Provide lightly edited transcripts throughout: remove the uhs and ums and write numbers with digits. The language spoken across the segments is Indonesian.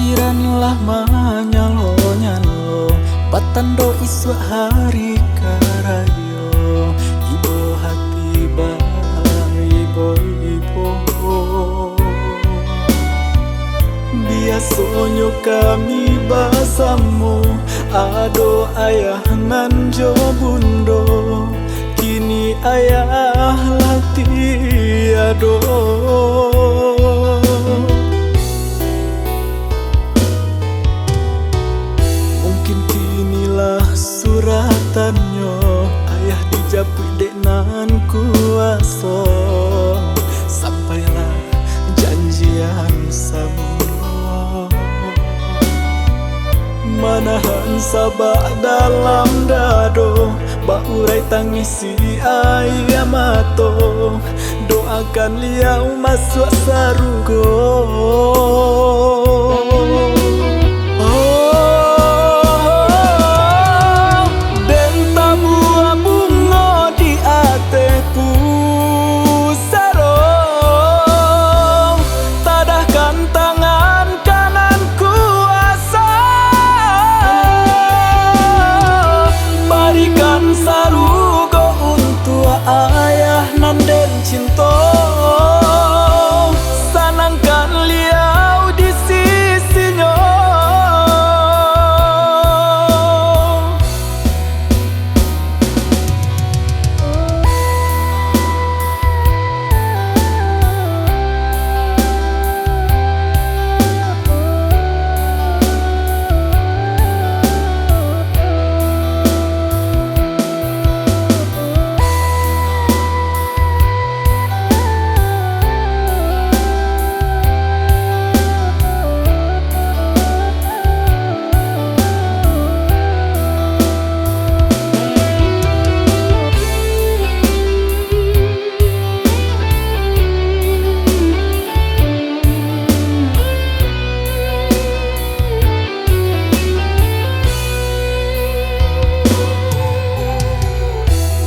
Takdiranlah manyalo batando iswa hari karayo ibo hati ba ibo biasonyo kami bersama ado ayah nan jo bundo kini ayah lati ado. Suratannya ayah dijapui dek nan kuaso sampailah janjian samuno manahan sabak dalam dado baurai tangisi ayah mato doakan liau masuk sarugo. Ayah nanden cinta sanangkan liau di sisinya.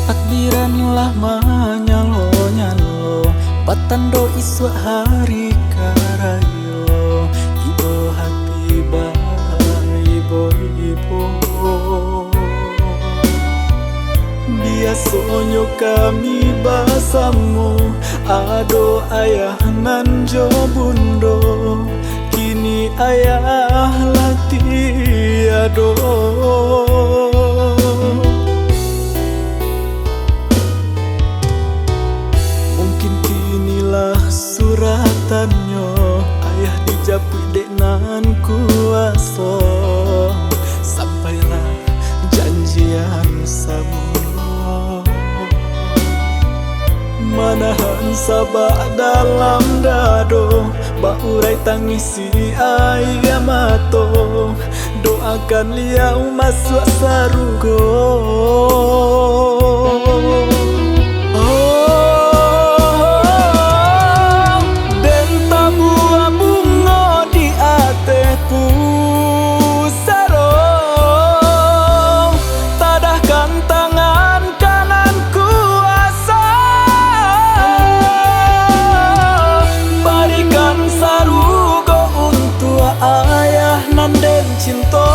Takdiranlah manyalo batando iswa hari karayo ibo hati ba ibo biasonyo kami bersama ado ayah nan jo bundo kini ayah lati ado. Suratannya ayah dijapui dek nan kuaso sampailah janjian samuno manahan sabak dalam dado baurai tangisi ayah mato doakan liau masuk sarugo. Ayah nanden cinta